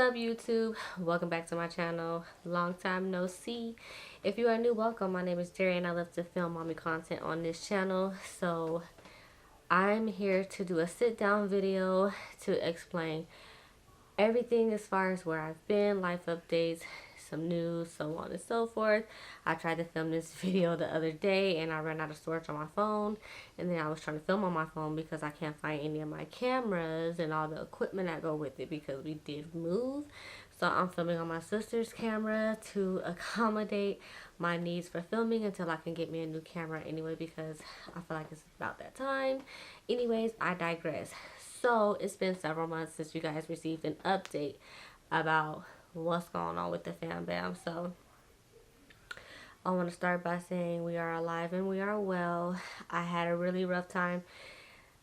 up, YouTube? Welcome back to my channel. Long time no see. If you are new, welcome. My name is Darian. I love to film mommy content on this channel. So I'm here to do a sit down video to explain everything as far as where I've been, life updates, some news, so on and so forth. I tried to film this video the other day and I ran out of storage on my phone, and then I was trying to film on my phone because I can't find any of my cameras and all the equipment that go with it because we did move. So I'm filming on my sister's camera to accommodate my needs for filming until I can get me a new camera anyway, because I feel like it's about that time. Anyways, I digress. So it's been several months since you guys received an update about what's going on with the fam bam. So I want to start by saying we are alive and we are well. I had a really rough time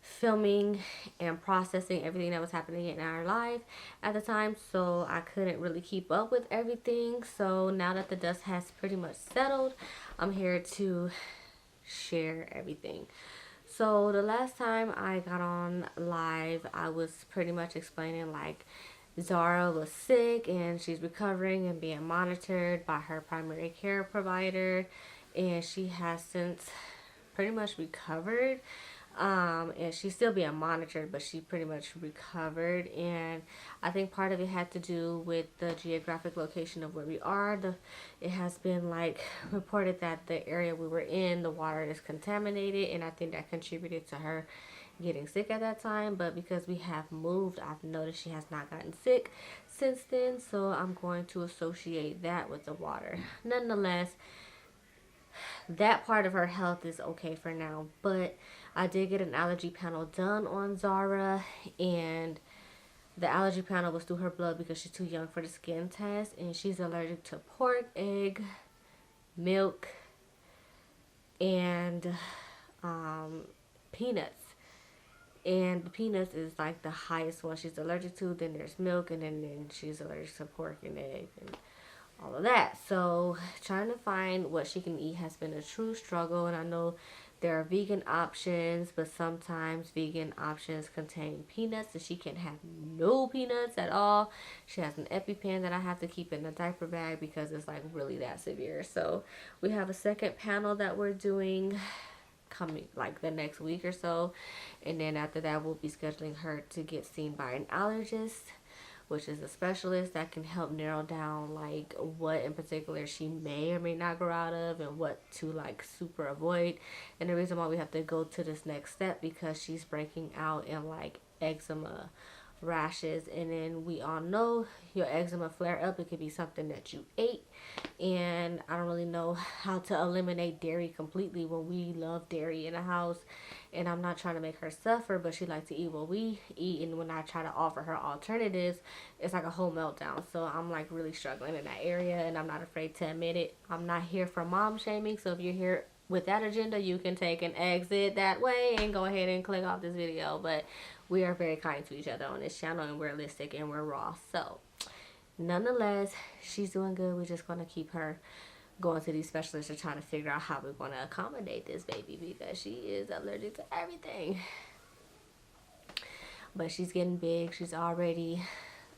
filming and processing everything that was happening in our life at the time, so I couldn't really keep up with everything. So now that the dust has pretty much settled, I'm here to share everything. So the last time I got on live, I was pretty much explaining like Zara was sick and she's recovering and being monitored by her primary care provider, and she has since pretty much recovered. And she's still being monitored, but she pretty much recovered. And I think part of it had to do with the geographic location of where we are. It has been like reported that the area we were in, the water is contaminated, and I think that contributed to her getting sick at that time. But because we have moved, I've noticed she has not gotten sick since then, so I'm going to associate that with the water. Nonetheless, that part of her health is okay for now, but I did get an allergy panel done on Zara, and the allergy panel was through her blood because she's too young for the skin test, and she's allergic to pork, egg, milk, and peanuts. And the peanuts is like the highest one she's allergic to. Then there's milk, and then she's allergic to pork and egg and all of that. So trying to find what she can eat has been a true struggle. And I know there are vegan options, but sometimes vegan options contain peanuts, and she can't have no peanuts at all. She has an EpiPen that I have to keep in a diaper bag because it's like really that severe. So we have a second panel that we're doing coming like the next week or so, and then after that we'll be scheduling her to get seen by an allergist, which is a specialist that can help narrow down like what in particular she may or may not grow out of and what to like super avoid. And the reason why we have to go to this next step because she's breaking out in like eczema, rashes, and then we all know your eczema flare up, it could be something that you ate, and I don't really know how to eliminate dairy completely when we love dairy in the house, and I'm not trying to make her suffer, but she likes to eat what we eat, and when I try to offer her alternatives, it's like a whole meltdown. So I'm like really struggling in that area, and I'm not afraid to admit it. I'm not here for mom shaming, so if you're here with that agenda, you can take an exit that way and go ahead and click off this video. But we are very kind to each other on this channel, and we're realistic and we're raw. So nonetheless, she's doing good. We're just going to keep her going to these specialists to try to figure out how we're going to accommodate this baby because she is allergic to everything. But she's getting big. She's already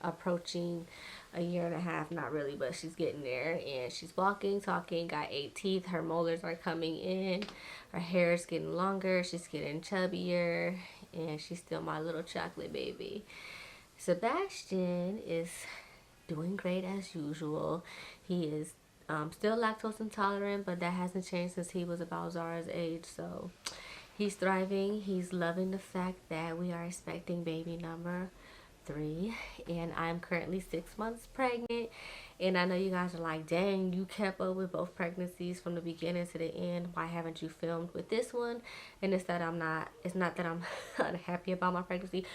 approaching a year and a half, not really, but she's getting there, and she's walking, talking, got 8 teeth, her molars are coming in, her hair is getting longer, she's getting chubbier, and she's still my little chocolate baby. Sebastian is doing great as usual. He is still lactose intolerant, but that hasn't changed since he was about Zara's age, so he's thriving. He's loving the fact that we are expecting baby number 3, and I'm currently 6 months pregnant. And I know you guys are like, dang, you kept up with both pregnancies from the beginning to the end, why haven't you filmed with this one? And it's that it's not that I'm unhappy about my pregnancy.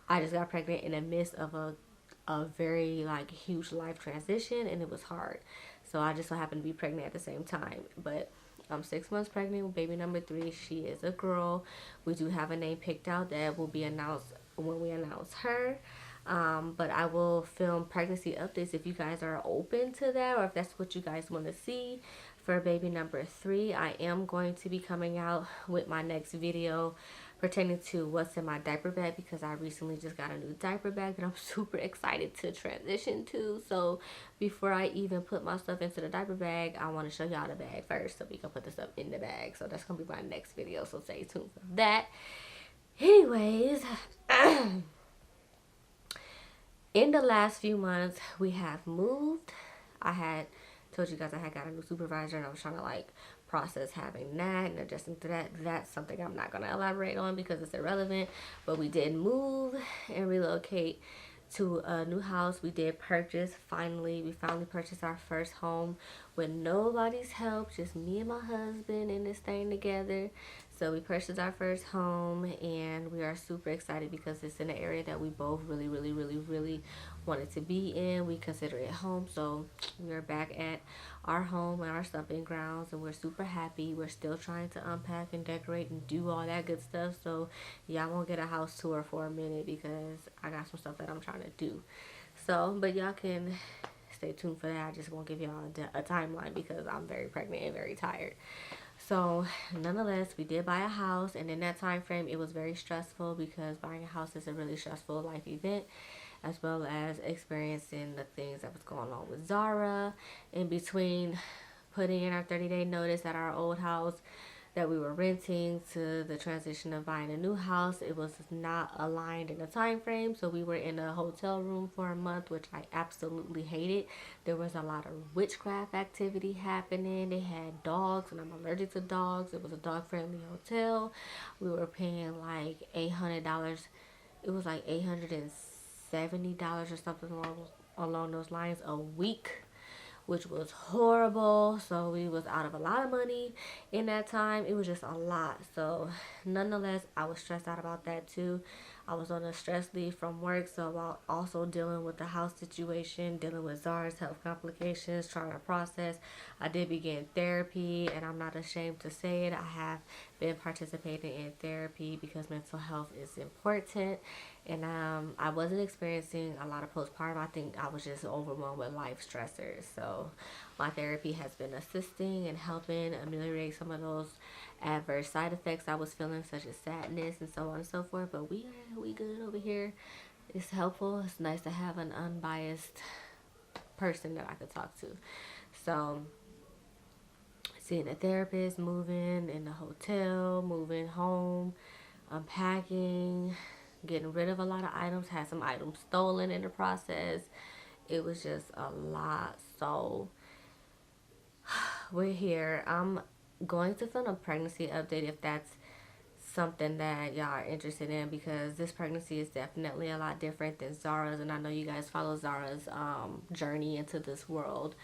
I just got pregnant in the midst of a very like huge life transition, and it was hard, so I just so happened to be pregnant at the same time. But I'm 6 months pregnant with baby number 3. She is a girl. We do have a name picked out that will be announced when we announce her. But I will film pregnancy updates if you guys are open to that, or if that's what you guys want to see for baby number 3. I am going to be coming out with my next video pertaining to what's in my diaper bag, because I recently just got a new diaper bag that I'm super excited to transition to. So before I even put my stuff into the diaper bag, I want to show y'all the bag first so we can put the stuff in the bag. So that's going to be my next video, so stay tuned for that. Anyways, in the last few months, we have moved. I had told you guys I had got a new supervisor, and I was trying to like process having that and adjusting to that. That's something I'm not going to elaborate on because it's irrelevant. But we did move and relocate to a new house. We did purchase. We finally purchased our first home with nobody's help, just me and my husband in this thing together. So we purchased our first home, and we are super excited because it's in an area that we both really wanted to be in. We consider it home, so we are back at our home and our stomping grounds, and we're super happy. We're still trying to unpack and decorate and do all that good stuff, so y'all won't get a house tour for a minute because I got some stuff that I'm trying to do. So, but y'all can stay tuned for that. I just won't give y'all a timeline because I'm very pregnant and very tired. So nonetheless, we did buy a house, and in that time frame it was very stressful because buying a house is a really stressful life event, as well as experiencing the things that was going on with Zara in between putting in our 30-day notice at our old house that we were renting to the transition of buying a new house. It was not aligned in the time frame, so we were in a hotel room for a month, which I absolutely hated. There was a lot of witchcraft activity happening. They had dogs, and I'm allergic to dogs. It was a dog-friendly hotel. We were paying like $800. It was like $870 or something along those lines a week, which was horrible. So we was out of a lot of money in that time. It was just a lot. So nonetheless, I was stressed out about that too. I was on a stress leave from work, so while also dealing with the house situation, dealing with Zara's health complications, trying to process, I did begin therapy, and I'm not ashamed to say it. I have been participating in therapy because mental health is important, and I wasn't experiencing a lot of postpartum. I think I was just overwhelmed with life stressors. So my therapy has been assisting and helping ameliorate some of those adverse side effects I was feeling, such as sadness and so on and so forth. But we good over here. It's helpful. It's nice to have an unbiased person that I could talk to. So seeing a therapist, moving in the hotel, moving home, unpacking, getting rid of a lot of items, had some items stolen in the process. It was just a lot. So we're here. I'm going to film a pregnancy update if that's something that y'all are interested in, because this pregnancy is definitely a lot different than Zara's, and I know you guys follow Zara's journey into this world.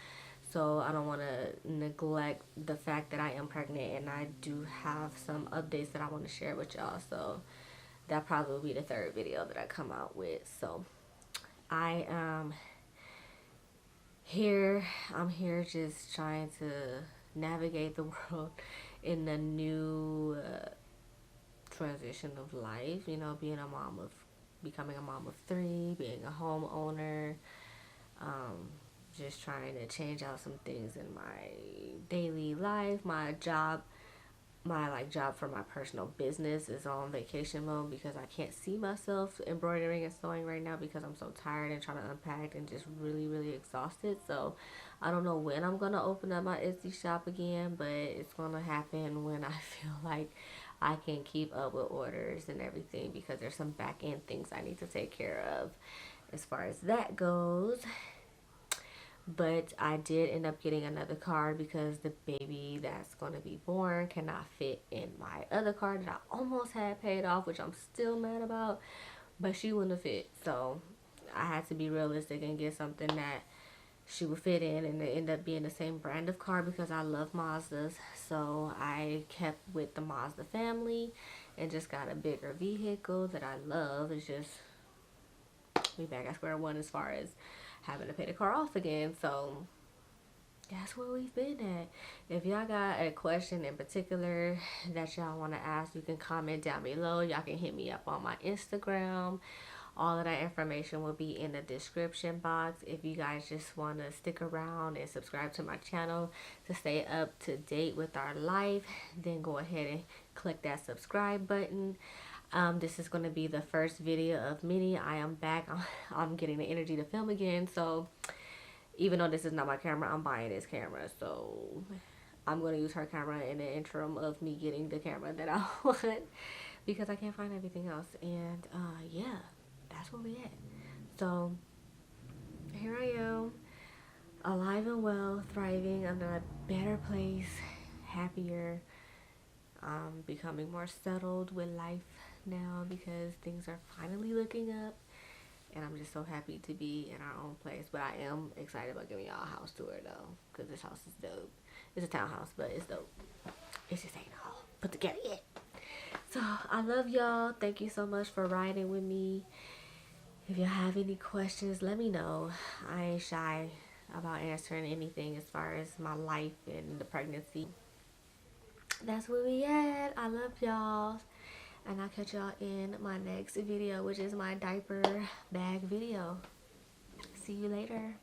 So I don't want to neglect the fact that I am pregnant, and I do have some updates that I want to share with y'all. So that probably will be the third video that I come out with. So I I'm here just trying to navigate the world in the new transition of life, you know, becoming a mom of 3, being a homeowner, just trying to change out some things in my daily life. My job for my personal business is on vacation mode because I can't see myself embroidering and sewing right now because I'm so tired and trying to unpack and just really exhausted. So I don't know when I'm gonna open up my Etsy shop again, but it's gonna happen when I feel like I can keep up with orders and everything, because there's some back end things I need to take care of as far as that goes. But I did end up getting another card because the baby that's going to be born cannot fit in my other card that I almost had paid off, which I'm still mad about, but she wouldn't have fit. So I had to be realistic and get something that she would fit in, and it ended up being the same brand of car because I love Mazdas. So I kept with the Mazda family and just got a bigger vehicle that I love. It's just we back at square one as far as having to pay the car off again. So that's where we've been at. If y'all got a question in particular that y'all want to ask, you can comment down below. Y'all can hit me up on my Instagram All of that information will be in the description box. If you guys just want to stick around and subscribe to my channel to stay up to date with our life, then go ahead and click that subscribe button. This is going to be the first video of many. I am back. I'm getting the energy to film again. So even though this is not my camera, I'm buying this camera. So I'm going to use her camera in the interim of me getting the camera that I want, because I can't find everything else. And yeah, that's where we at. So here I am, alive and well, thriving. I'm in a better place, happier, becoming more settled with life now, because things are finally looking up, and I'm just so happy to be in our own place. But I am excited about giving y'all a house tour though, because this house is dope. It's a townhouse, but it's dope. It just ain't all put together yet. So I love y'all. Thank you so much for riding with me. If you have any questions, let me know. I ain't shy about answering anything as far as my life and the pregnancy. That's where we at. I love y'all. And I'll catch y'all in my next video, which is my diaper bag video. See you later.